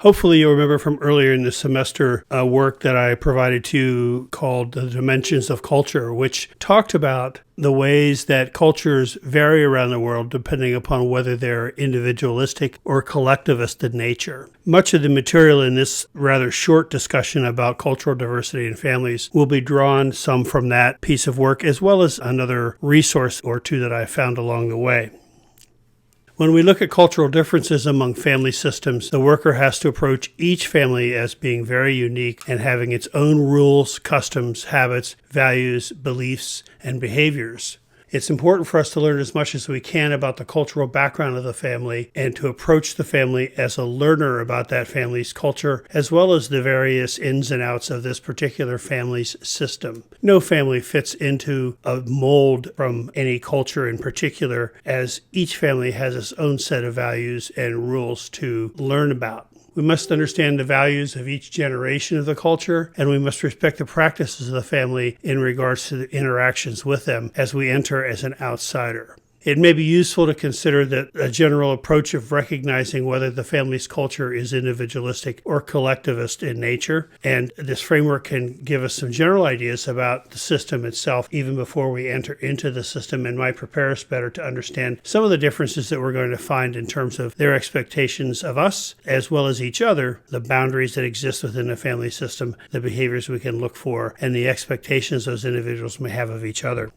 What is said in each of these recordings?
Hopefully you'll remember from earlier in the semester a work that I provided to you called The Dimensions of Culture, which talked about the ways that cultures vary around the world depending upon whether they're individualistic or collectivist in nature. Much of the material in this rather short discussion about cultural diversity in families will be drawn some from that piece of work, as well as another resource or two that I found along the way. When we look at cultural differences among family systems, the worker has to approach each family as being very unique and having its own rules, customs, habits, values, beliefs, and behaviors. It's important for us to learn as much as we can about the cultural background of the family and to approach the family as a learner about that family's culture, as well as the various ins and outs of this particular family's system. No family fits into a mold from any culture in particular, as each family has its own set of values and rules to learn about. We must understand the values of each generation of the culture, and we must respect the practices of the family in regards to the interactions with them as we enter as an outsider. It may be useful to consider that a general approach of recognizing whether the family's culture is individualistic or collectivist in nature, and this framework can give us some general ideas about the system itself even before we enter into the system, and might prepare us better to understand some of the differences that we're going to find in terms of their expectations of us as well as each other, the boundaries that exist within the family system, the behaviors we can look for, and the expectations those individuals may have of each other.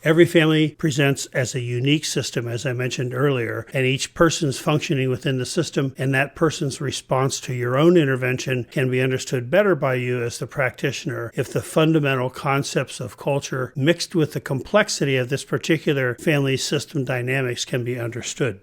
Every family presents as a unique system, as I mentioned earlier, and each person's functioning within the system and that person's response to your own intervention can be understood better by you as the practitioner if the fundamental concepts of culture mixed with the complexity of this particular family system dynamics can be understood.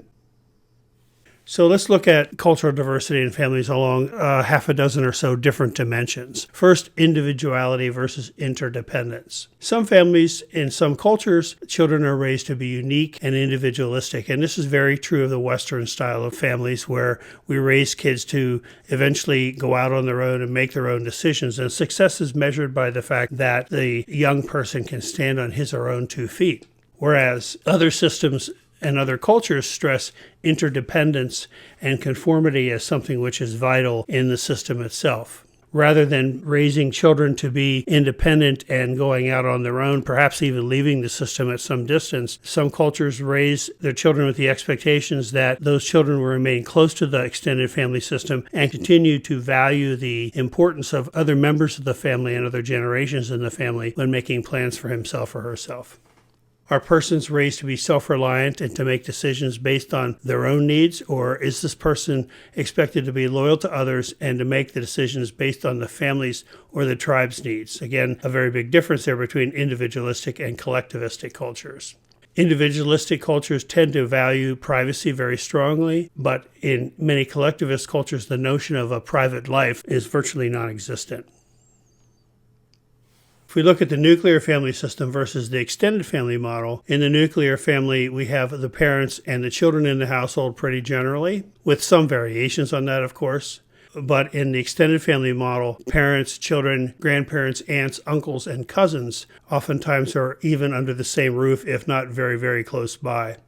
So let's look at cultural diversity in families along half a dozen or so different dimensions. First, individuality versus interdependence. Some families, in some cultures, children are raised to be unique and individualistic. And this is very true of the Western style of families, where we raise kids to eventually go out on their own and make their own decisions. And success is measured by the fact that the young person can stand on his or her own 2 feet. Whereas other systems and other cultures stress interdependence and conformity as something which is vital in the system itself. Rather than raising children to be independent and going out on their own, perhaps even leaving the system at some distance, some cultures raise their children with the expectations that those children will remain close to the extended family system and continue to value the importance of other members of the family and other generations in the family when making plans for himself or herself. Are persons raised to be self-reliant and to make decisions based on their own needs, or is this person expected to be loyal to others and to make the decisions based on the family's or the tribe's needs? Again, a very big difference there between individualistic and collectivistic cultures. Individualistic cultures tend to value privacy very strongly, but in many collectivist cultures, the notion of a private life is virtually non-existent. If we look at the nuclear family system versus the extended family model, in the nuclear family, we have the parents and the children in the household pretty generally, with some variations on that, of course. But in the extended family model, parents, children, grandparents, aunts, uncles, and cousins oftentimes are even under the same roof, if not very, very close by.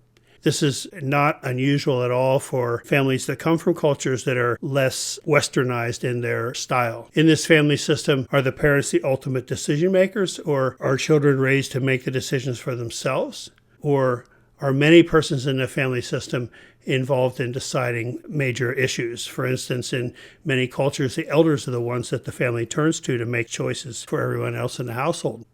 This is not unusual at all for families that come from cultures that are less westernized in their style. In this family system, are the parents the ultimate decision makers, or are children raised to make the decisions for themselves? Or are many persons in the family system involved in deciding major issues? For instance, in many cultures, the elders are the ones that the family turns to make choices for everyone else in the household.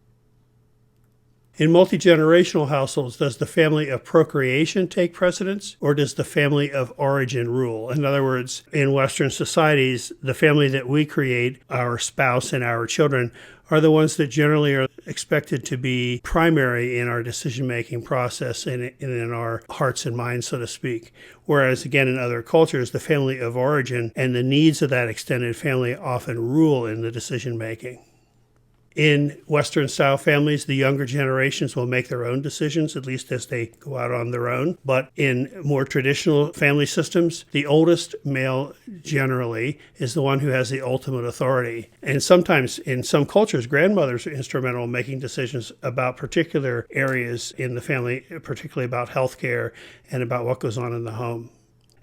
In multi-generational households, does the family of procreation take precedence, or does the family of origin rule? In other words, in Western societies, the family that we create, our spouse and our children, are the ones that generally are expected to be primary in our decision-making process and in our hearts and minds, so to speak. Whereas, again, in other cultures, the family of origin and the needs of that extended family often rule in the decision-making. In Western-style families, the younger generations will make their own decisions, at least as they go out on their own. But in more traditional family systems, the oldest male generally is the one who has the ultimate authority. And sometimes, in some cultures, grandmothers are instrumental in making decisions about particular areas in the family, particularly about healthcare and about what goes on in the home.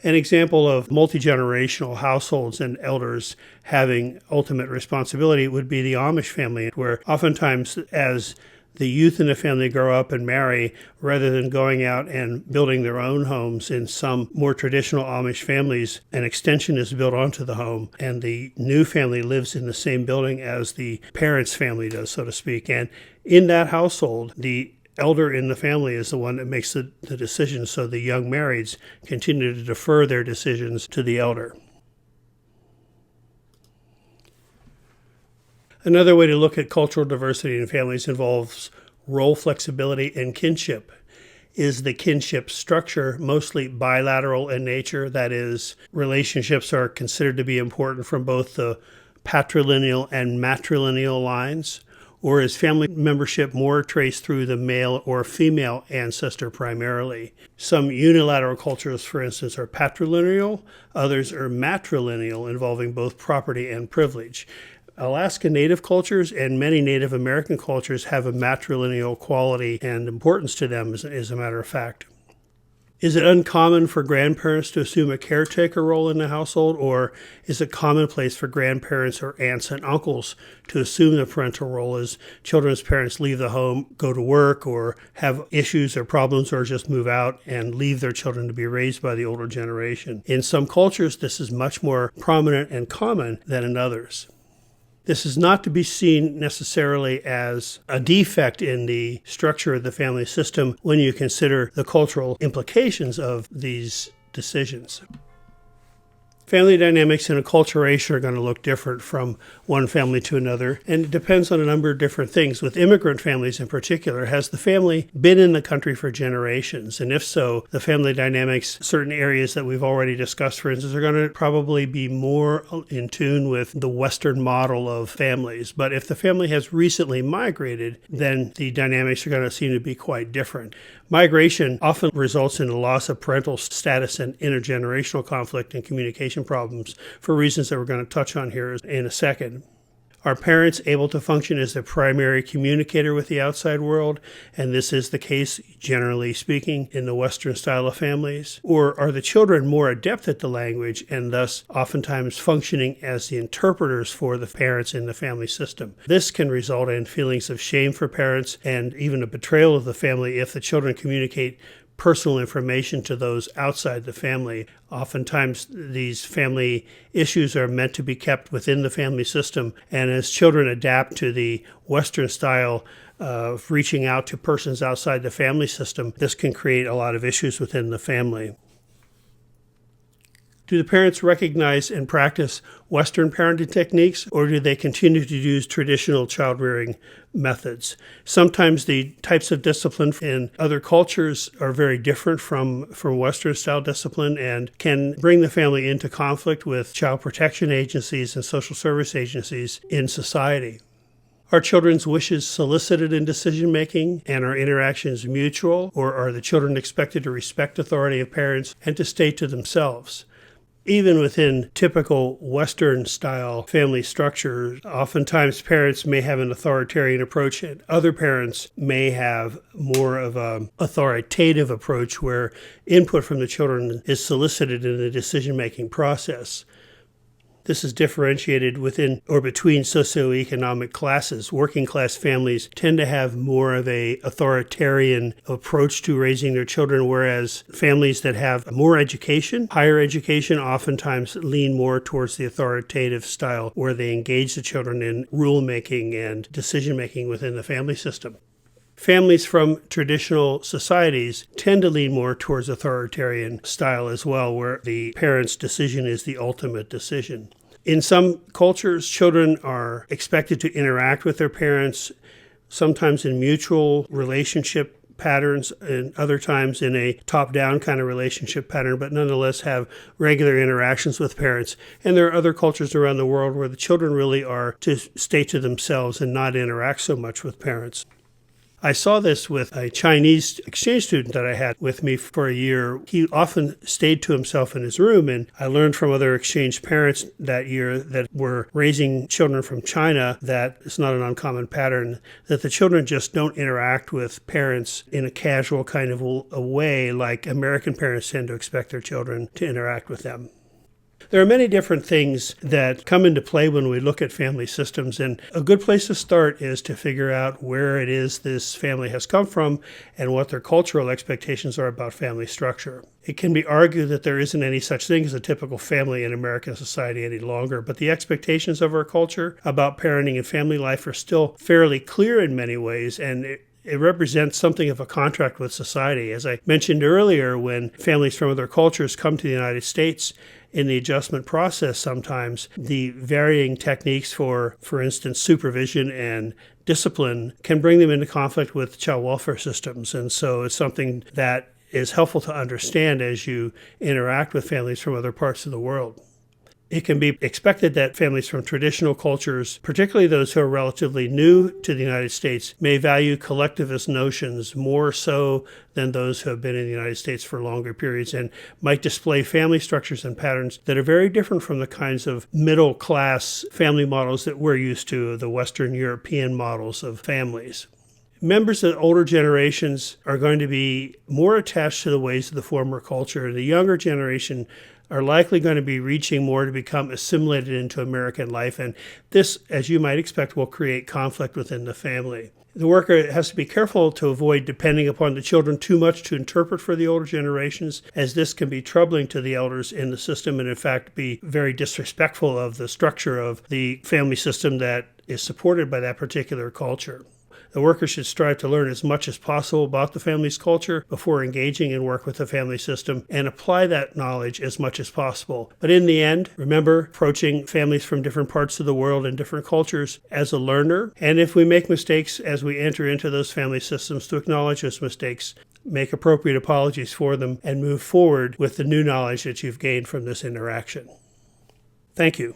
An example of multi-generational households and elders having ultimate responsibility would be the Amish family, where oftentimes as the youth in the family grow up and marry, rather than going out and building their own homes in some more traditional Amish families, an extension is built onto the home, and the new family lives in the same building as the parents' family does, so to speak. And in that household, the elder in the family is the one that makes the decision, so the young marrieds continue to defer their decisions to the elder. Another way to look at cultural diversity in families involves role flexibility and kinship. Is the kinship structure mostly bilateral in nature? That is, relationships are considered to be important from both the patrilineal and matrilineal lines? Or is family membership more traced through the male or female ancestor primarily? Some unilateral cultures, for instance, are patrilineal, others are matrilineal, involving both property and privilege. Alaska Native cultures and many Native American cultures have a matrilineal quality and importance to them, as a matter of fact. Is it uncommon for grandparents to assume a caretaker role in the household, or is it commonplace for grandparents or aunts and uncles to assume the parental role as children's parents leave the home, go to work, or have issues or problems, or just move out and leave their children to be raised by the older generation? In some cultures, this is much more prominent and common than in others. This is not to be seen necessarily as a defect in the structure of the family system when you consider the cultural implications of these decisions. Family dynamics in acculturation are going to look different from one family to another, and it depends on a number of different things. With immigrant families in particular, has the family been in the country for generations? And if so, the family dynamics, certain areas that we've already discussed, for instance, are going to probably be more in tune with the Western model of families. But if the family has recently migrated, then the dynamics are going to seem to be quite different. Migration often results in a loss of parental status and intergenerational conflict and communication problems for reasons that we're going to touch on here in a second. Are parents able to function as the primary communicator with the outside world? And this is the case, generally speaking, in the Western style of families. Or are the children more adept at the language and thus oftentimes functioning as the interpreters for the parents in the family system? This can result in feelings of shame for parents and even a betrayal of the family if the children communicate personal information to those outside the family. Oftentimes, these family issues are meant to be kept within the family system, and as children adapt to the Western style of reaching out to persons outside the family system, this can create a lot of issues within the family. Do the parents recognize and practice Western parenting techniques, or do they continue to use traditional child-rearing methods? Sometimes the types of discipline in other cultures are very different from Western-style discipline and can bring the family into conflict with child protection agencies and social service agencies in society. Are children's wishes solicited in decision-making, and are interactions mutual, or are the children expected to respect authority of parents and to stay to themselves? Even within typical Western-style family structures, oftentimes parents may have an authoritarian approach, and other parents may have more of an authoritative approach where input from the children is solicited in the decision-making process. This is differentiated within or between socioeconomic classes. Working class families tend to have more of an authoritarian approach to raising their children, whereas families that have more education, higher education, oftentimes lean more towards the authoritative style where they engage the children in rule-making and decision-making within the family system. Families from traditional societies tend to lean more towards authoritarian style as well, where the parent's decision is the ultimate decision. In some cultures, children are expected to interact with their parents, sometimes in mutual relationship patterns, and other times in a top-down kind of relationship pattern, but nonetheless have regular interactions with parents. And there are other cultures around the world where the children really are to stay to themselves and not interact so much with parents. I saw this with a Chinese exchange student that I had with me for a year. He often stayed to himself in his room, and I learned from other exchange parents that year that were raising children from China that it's not an uncommon pattern, that the children just don't interact with parents in a casual kind of a way like American parents tend to expect their children to interact with them. There are many different things that come into play when we look at family systems, and a good place to start is to figure out where it is this family has come from and what their cultural expectations are about family structure. It can be argued that there isn't any such thing as a typical family in American society any longer, but the expectations of our culture about parenting and family life are still fairly clear in many ways, and it represents something of a contract with society. As I mentioned earlier, when families from other cultures come to the United States, in the adjustment process sometimes, the varying techniques for instance, supervision and discipline can bring them into conflict with child welfare systems. And so it's something that is helpful to understand as you interact with families from other parts of the world. It can be expected that families from traditional cultures, particularly those who are relatively new to the United States, may value collectivist notions more so than those who have been in the United States for longer periods, and might display family structures and patterns that are very different from the kinds of middle-class family models that we're used to, the Western European models of families. Members of older generations are going to be more attached to the ways of the former culture. The younger generation are likely going to be reaching more to become assimilated into American life, and this, as you might expect, will create conflict within the family. The worker has to be careful to avoid depending upon the children too much to interpret for the older generations, as this can be troubling to the elders in the system and in fact be very disrespectful of the structure of the family system that is supported by that particular culture. The worker should strive to learn as much as possible about the family's culture before engaging in work with the family system and apply that knowledge as much as possible. But in the end, remember approaching families from different parts of the world and different cultures as a learner. And if we make mistakes as we enter into those family systems, to acknowledge those mistakes, make appropriate apologies for them, and move forward with the new knowledge that you've gained from this interaction. Thank you.